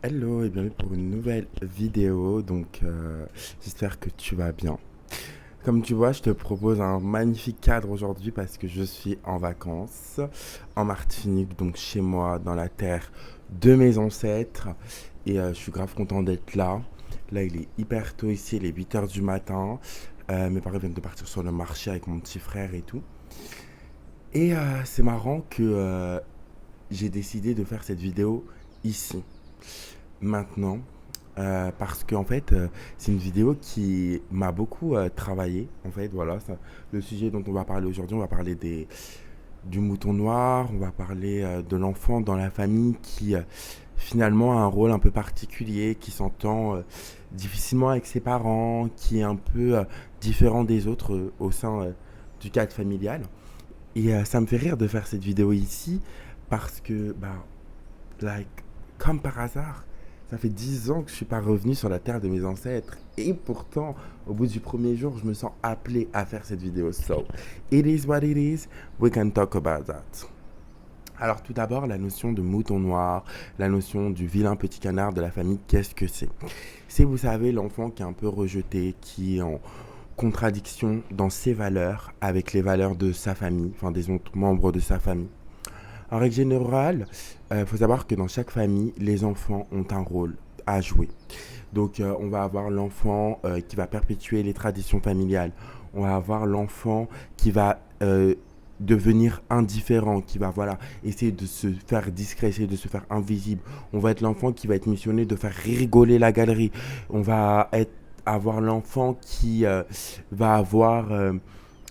Hello et bienvenue pour une nouvelle vidéo. J'espère que tu vas bien. Comme tu vois, je te propose un magnifique cadre aujourd'hui parce que je suis en vacances en Martinique, donc chez moi, dans la terre de mes ancêtres. Je suis grave content d'être là. Là, il est hyper tôt ici, il est 8 heures du matin. Mes parents viennent de partir sur le marché avec mon petit frère et tout. C'est marrant que j'ai décidé de faire cette vidéo ici, maintenant, parce qu'en fait, c'est une vidéo qui m'a beaucoup travaillé. En fait, voilà, le sujet dont on va parler aujourd'hui, on va parler du mouton noir, on va parler de l'enfant dans la famille qui finalement a un rôle un peu particulier, qui s'entend difficilement avec ses parents, qui est un peu différent des autres au sein du cadre familial. Ça me fait rire de faire cette vidéo ici parce que, like, comme par hasard, ça fait 10 ans que je suis pas revenu sur la terre de mes ancêtres. Et pourtant, au bout du premier jour, je me sens appelé à faire cette vidéo. So, it is what it is. We can talk about that. Alors tout d'abord, la notion de mouton noir, la notion du vilain petit canard de la famille, qu'est-ce que c'est? C'est, vous savez, l'enfant qui est un peu rejeté, qui est en contradiction dans ses valeurs avec les valeurs de sa famille, enfin des autres membres de sa famille. En règle générale, il faut savoir que dans chaque famille, les enfants ont un rôle à jouer. On va avoir l'enfant qui va perpétuer les traditions familiales. On va avoir l'enfant qui va devenir indifférent, qui va essayer de se faire discret, essayer de se faire invisible. On va être l'enfant qui va être missionné de faire rigoler la galerie. Avoir l'enfant qui va avoir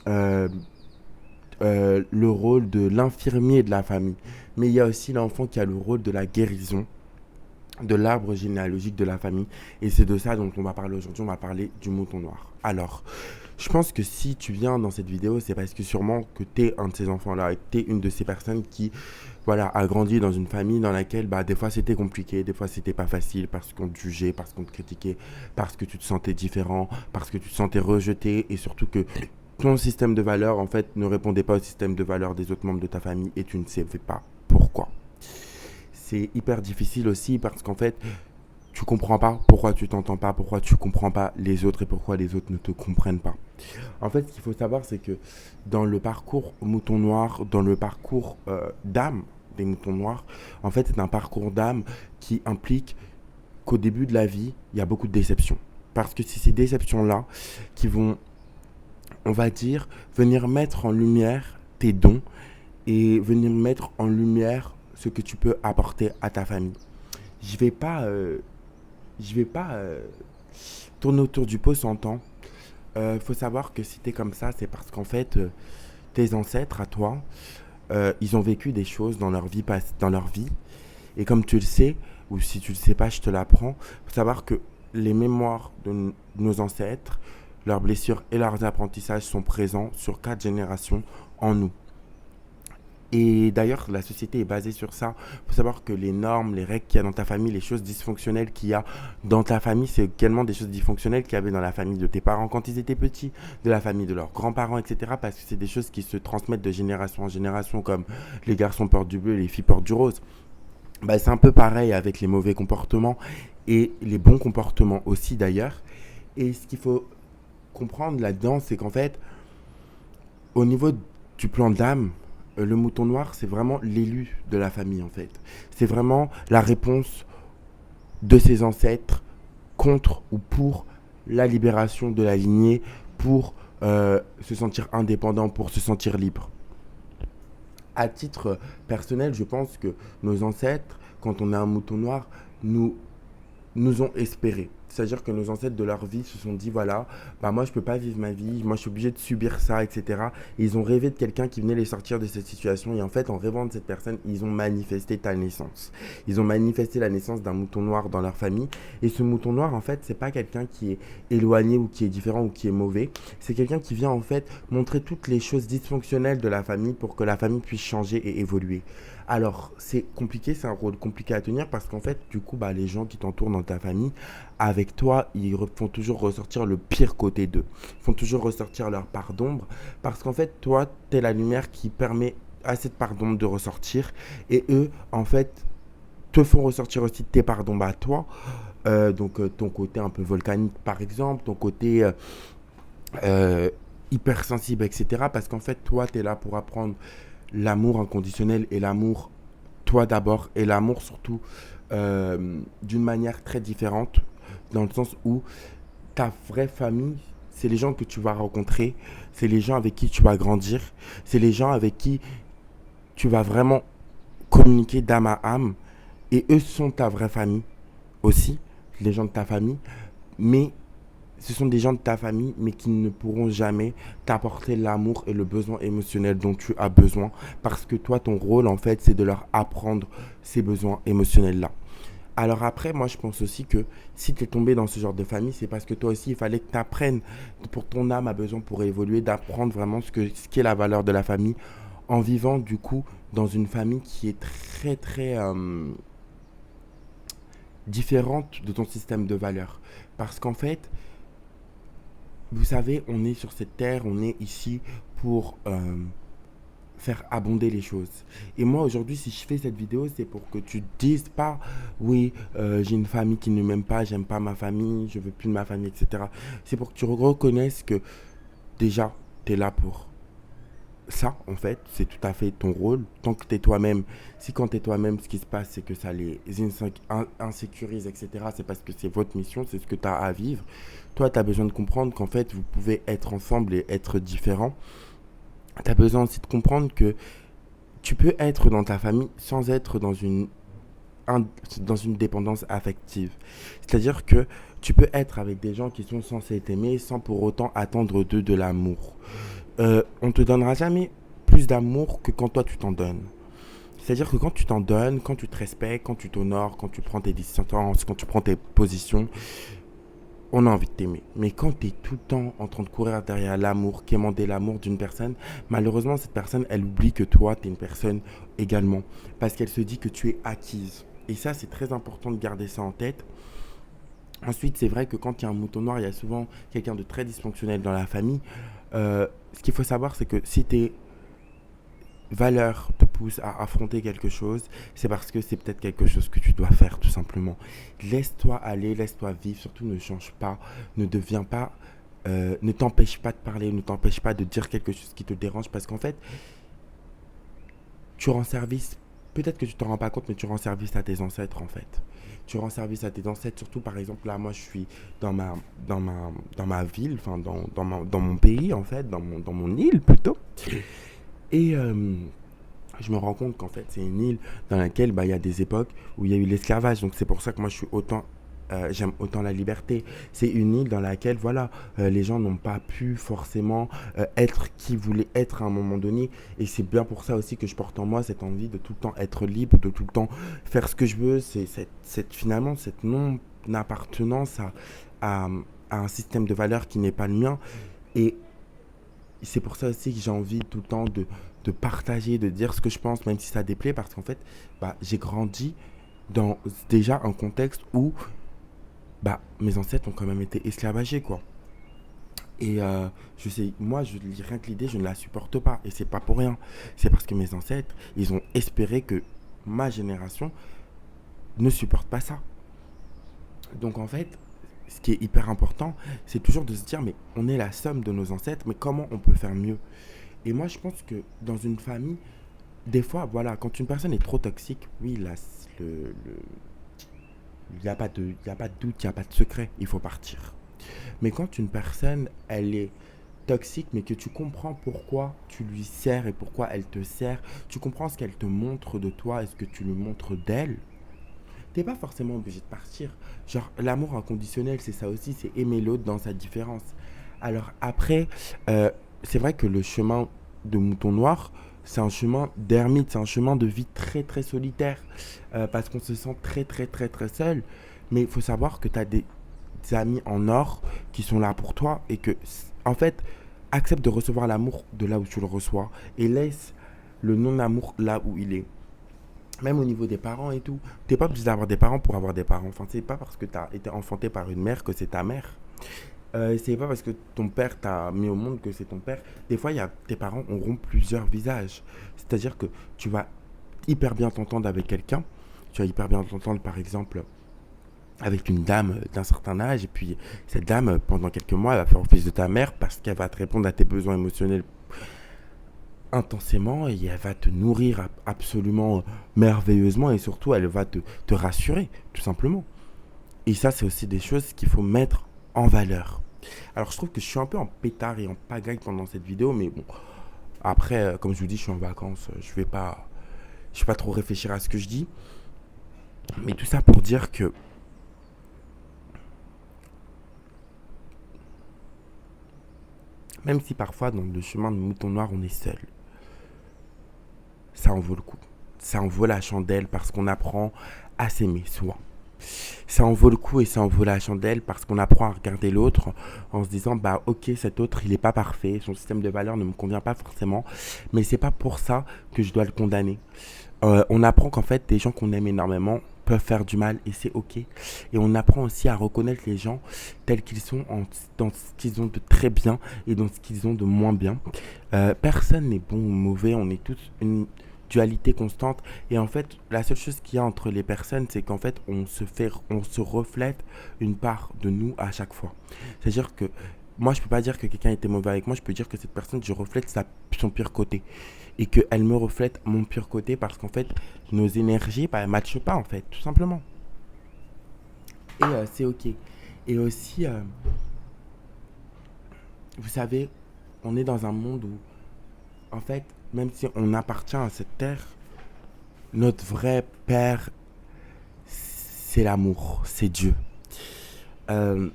euh, le rôle de l'infirmier de la famille. Mais il y a aussi l'enfant qui a le rôle de la guérison, de l'arbre généalogique de la famille. Et c'est de ça dont on va parler aujourd'hui. On va parler du mouton noir. Alors, je pense que si tu viens dans cette vidéo, c'est parce que sûrement que tu es un de ces enfants-là et que tu es une de ces personnes qui a grandi dans une famille dans laquelle des fois c'était compliqué, des fois c'était pas facile parce qu'on te jugeait, parce qu'on te critiquait, parce que tu te sentais différent, parce que tu te sentais rejeté et surtout que ton système de valeurs en fait ne répondait pas au système de valeurs des autres membres de ta famille et tu ne savais pas pourquoi. C'est hyper difficile aussi parce qu'en fait tu comprends pas pourquoi tu t'entends pas, pourquoi tu comprends pas les autres et pourquoi les autres ne te comprennent pas. En fait, ce qu'il faut savoir, c'est que dans le parcours mouton noir, dans le parcours d'âme des moutons noirs, en fait, c'est un parcours d'âme qui implique qu'au début de la vie, il y a beaucoup de déceptions. Parce que c'est ces déceptions-là qui vont, on va dire, venir mettre en lumière tes dons et venir mettre en lumière ce que tu peux apporter à ta famille. Je vais pas, euh, je vais pas tourner autour du pot sans temps. Faut savoir que si t'es comme ça, c'est parce qu'en fait, tes ancêtres à toi, ils ont vécu des choses dans leur vie. Et comme tu le sais, ou si tu le sais pas, je te l'apprends. Faut savoir que les mémoires de nos ancêtres, leurs blessures et leurs apprentissages sont présents sur 4 générations en nous. Et d'ailleurs, la société est basée sur ça. Il faut savoir que les normes, les règles qu'il y a dans ta famille, les choses dysfonctionnelles qu'il y a dans ta famille, c'est également des choses dysfonctionnelles qu'il y avait dans la famille de tes parents quand ils étaient petits, de la famille de leurs grands-parents, etc. Parce que c'est des choses qui se transmettent de génération en génération, comme les garçons portent du bleu et les filles portent du rose. C'est un peu pareil avec les mauvais comportements et les bons comportements aussi d'ailleurs. Et ce qu'il faut comprendre là-dedans, c'est qu'en fait, au niveau du plan d'âme, le mouton noir, c'est vraiment l'élu de la famille en fait. C'est vraiment la réponse de ses ancêtres contre ou pour la libération de la lignée, pour se sentir indépendant, pour se sentir libre. À titre personnel, je pense que nos ancêtres, quand on est un mouton noir, nous nous ont espéré. C'est-à-dire que nos ancêtres de leur vie se sont dit, voilà, moi je peux pas vivre ma vie, moi je suis obligé de subir ça, etc. Et ils ont rêvé de quelqu'un qui venait les sortir de cette situation. Et en fait, en rêvant de cette personne, ils ont manifesté ta naissance. Ils ont manifesté la naissance d'un mouton noir dans leur famille. Et ce mouton noir, en fait, c'est pas quelqu'un qui est éloigné ou qui est différent ou qui est mauvais. C'est quelqu'un qui vient en fait montrer toutes les choses dysfonctionnelles de la famille pour que la famille puisse changer et évoluer. Alors, c'est compliqué, c'est un rôle compliqué à tenir parce qu'en fait, du coup, les gens qui t'entourent dans ta famille, avec toi, ils font toujours ressortir le pire côté d'eux. Ils font toujours ressortir leur part d'ombre parce qu'en fait, toi, t'es la lumière qui permet à cette part d'ombre de ressortir et eux, en fait, te font ressortir aussi tes parts d'ombre à toi. Donc ton côté un peu volcanique par exemple, ton côté euh, hypersensible, etc. Parce qu'en fait, toi, tu es là pour apprendre l'amour inconditionnel et l'amour, toi d'abord, et l'amour surtout d'une manière très différente, dans le sens où ta vraie famille, c'est les gens que tu vas rencontrer, c'est les gens avec qui tu vas grandir, c'est les gens avec qui tu vas vraiment communiquer d'âme à âme, et eux sont ta vraie famille aussi, les gens de ta famille, mais ce sont des gens de ta famille, mais qui ne pourront jamais t'apporter l'amour et le besoin émotionnel dont tu as besoin, parce que toi, ton rôle, en fait, c'est de leur apprendre ces besoins émotionnels-là. Alors après, moi, je pense aussi que si tu es tombé dans ce genre de famille, c'est parce que toi aussi, il fallait que tu apprennes, pour ton âme a besoin pour évoluer, d'apprendre vraiment ce qu'est la valeur de la famille, en vivant, du coup, dans une famille qui est très, très différente de ton système de valeurs. Parce qu'en fait, vous savez, on est sur cette terre, on est ici pour faire abonder les choses. Et moi, aujourd'hui, si je fais cette vidéo, c'est pour que tu te dises pas, oui, j'ai une famille qui ne m'aime pas, j'aime pas ma famille, je veux plus de ma famille, etc. C'est pour que tu reconnaisses que déjà, tu es là pour ça, en fait, c'est tout à fait ton rôle. Tant que tu es toi-même, si quand tu es toi-même, ce qui se passe, c'est que ça les insécurise, etc., c'est parce que c'est votre mission, c'est ce que tu as à vivre. Toi, tu as besoin de comprendre qu'en fait, vous pouvez être ensemble et être différents. Tu as besoin aussi de comprendre que tu peux être dans ta famille sans être dans une dépendance affective. C'est-à-dire que tu peux être avec des gens qui sont censés t'aimer sans pour autant attendre d'eux de l'amour. On te donnera jamais plus d'amour que quand toi tu t'en donnes. C'est-à-dire que quand tu t'en donnes, quand tu te respectes, quand tu t'honores, quand tu prends tes distances, quand tu prends tes positions, on a envie de t'aimer. Mais quand tu es tout le temps en train de courir derrière l'amour, quémander l'amour d'une personne, malheureusement, cette personne, elle oublie que toi, tu es une personne également. Parce qu'elle se dit que tu es acquise. Et ça, c'est très important de garder ça en tête. Ensuite, c'est vrai que quand il y a un mouton noir, il y a souvent quelqu'un de très dysfonctionnel dans la famille. Ce qu'il faut savoir, c'est que si tes valeurs te poussent à affronter quelque chose, c'est parce que c'est peut-être quelque chose que tu dois faire, tout simplement. Laisse-toi aller, laisse-toi vivre, surtout ne change pas, ne deviens pas, ne t'empêche pas de parler, ne t'empêche pas de dire quelque chose qui te dérange, parce qu'en fait, tu rends service, peut-être que tu t'en rends pas compte, mais tu rends service à tes ancêtres, en fait. Tu rends service à tes ancêtres, surtout par exemple, là, moi, je suis dans ma ville, enfin, dans mon pays, en fait, dans mon île, plutôt. Et je me rends compte qu'en fait, c'est une île dans laquelle bah, il y a des époques où il y a eu l'esclavage. Donc, c'est pour ça que moi, j'aime autant la liberté. C'est une île dans laquelle, voilà, les gens n'ont pas pu forcément être qui voulaient être à un moment donné. Et c'est bien pour ça aussi que je porte en moi cette envie de tout le temps être libre, de tout le temps faire ce que je veux. C'est finalement cette non-appartenance à, à un système de valeurs qui n'est pas le mien. Et c'est pour ça aussi que j'ai envie tout le temps de partager, de dire ce que je pense, même si ça déplaît, parce qu'en fait, bah, j'ai grandi dans déjà un contexte où bah, mes ancêtres ont quand même été esclavagés, quoi. Et je sais, moi, rien que l'idée, je ne la supporte pas. Et c'est pas pour rien. C'est parce que mes ancêtres, ils ont espéré que ma génération ne supporte pas ça. Donc en fait, ce qui est hyper important, c'est toujours de se dire, mais on est la somme de nos ancêtres, mais comment on peut faire mieux? Et moi, je pense que dans une famille, des fois, voilà, quand une personne est trop toxique, oui, là, il n'y a pas y a pas de doute, il n'y a pas de secret, il faut partir. Mais quand une personne, elle est toxique, mais que tu comprends pourquoi tu lui sers et pourquoi elle te sert, tu comprends ce qu'elle te montre de toi et ce que tu lui montres d'elle, t'es pas forcément obligé de partir. Genre, l'amour inconditionnel, c'est ça aussi, c'est aimer l'autre dans sa différence. Alors après, euh, c'est vrai que le chemin de Mouton Noir, c'est un chemin d'ermite, c'est un chemin de vie très très solitaire, parce qu'on se sent très très très très seul. Mais il faut savoir que tu as des amis en or qui sont là pour toi et que, en fait, accepte de recevoir l'amour de là où tu le reçois et laisse le non-amour là où il est. Même au niveau des parents et tout. T'es pas obligé d'avoir des parents pour avoir des parents. Enfin, c'est pas parce que t'as été enfanté par une mère que c'est ta mère. C'est pas parce que ton père t'a mis au monde que c'est ton père. Des fois, tes parents auront plusieurs visages. C'est-à-dire que tu vas hyper bien t'entendre avec quelqu'un. tu vas hyper bien t'entendre, par exemple, avec une dame d'un certain âge, et puis cette dame, pendant quelques mois, elle va faire office de ta mère parce qu'elle va te répondre à tes besoins émotionnels intensément et elle va te nourrir absolument merveilleusement et surtout elle va te rassurer, tout simplement. Et ça, c'est aussi des choses qu'il faut mettre en valeur. Alors, je trouve que je suis un peu en pétard et en pagaille pendant cette vidéo, mais bon, après, comme je vous dis, je suis en vacances, je vais pas trop réfléchir à ce que je dis. Mais tout ça pour dire que même si parfois dans le chemin de Mouton Noir on est seul, ça en vaut le coup. Ça en vaut la chandelle parce qu'on apprend à s'aimer soi. Ça en vaut le coup et ça en vaut la chandelle parce qu'on apprend à regarder l'autre en se disant bah ok, cet autre il est pas parfait, son système de valeurs ne me convient pas forcément, mais c'est pas pour ça que je dois le condamner. On apprend qu'en fait des gens qu'on aime énormément peuvent faire du mal et c'est ok. Et on apprend aussi à reconnaître les gens tels qu'ils sont dans ce qu'ils ont de très bien et dans ce qu'ils ont de moins bien. Personne n'est bon ou mauvais, on est tous une dualité constante et en fait la seule chose qu'il y a entre les personnes c'est qu'en fait on se reflète une part de nous à chaque fois. C'est à dire que moi je peux pas dire que quelqu'un était mauvais avec moi, je peux dire que cette personne je reflète son pire côté et qu'elle me reflète mon pire côté parce qu'en fait nos énergies bah, elles matchent pas en fait tout simplement et c'est ok. Et aussi vous savez on est dans un monde où en fait même si on appartient à cette terre, notre vrai père c'est l'amour, c'est Dieu. Euh,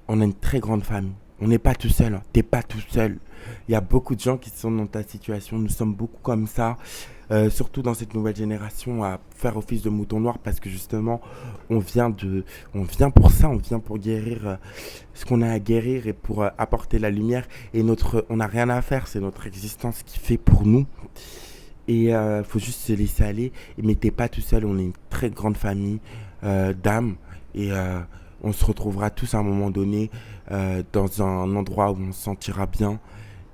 on a une très grande famille. On n'est pas tout seul, hein. T'es pas tout seul. Il y a beaucoup de gens qui sont dans ta situation. Nous sommes beaucoup comme ça, surtout dans cette nouvelle génération, à faire office de mouton noir parce que justement, on vient pour ça, on vient pour guérir ce qu'on a à guérir et pour apporter la lumière. Et on n'a rien à faire, c'est notre existence qui fait pour nous. Et faut juste se laisser aller. Mais t'es pas tout seul, on est une très grande famille d'âmes. Et on se retrouvera tous à un moment donné dans un endroit où on se sentira bien.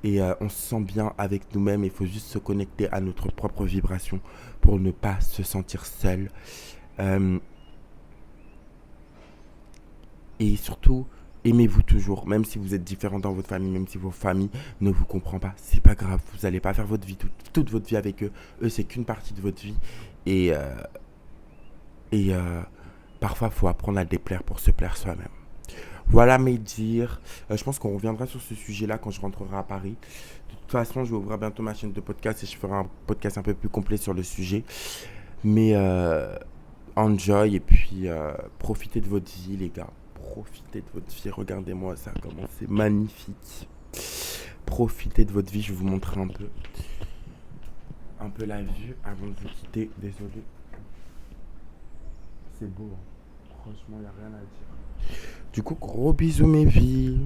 Et on se sent bien avec nous-mêmes. Il faut juste se connecter à notre propre vibration pour ne pas se sentir seul. Euh, et surtout, aimez-vous toujours, même si vous êtes différent dans votre famille, même si vos familles ne vous comprennent pas, c'est pas grave, vous n'allez pas faire votre vie, toute votre vie avec eux. Eux, c'est qu'une partie de votre vie. Et, euh, et parfois, il faut apprendre à déplaire pour se plaire soi-même. Voilà mes dires. Je pense qu'on reviendra sur ce sujet-là quand je rentrerai à Paris. De toute façon, je vais ouvrir bientôt ma chaîne de podcast et je ferai un podcast un peu plus complet sur le sujet. Mais enjoy et puis profitez de votre vie, les gars. Profitez de votre vie. Regardez-moi ça, comment c'est magnifique. Profitez de votre vie. Je vais vous montrer un peu la vue avant de vous quitter. Désolé. C'est beau, hein. Franchement, il n'y a rien à dire. Du coup, gros bisous mes vies.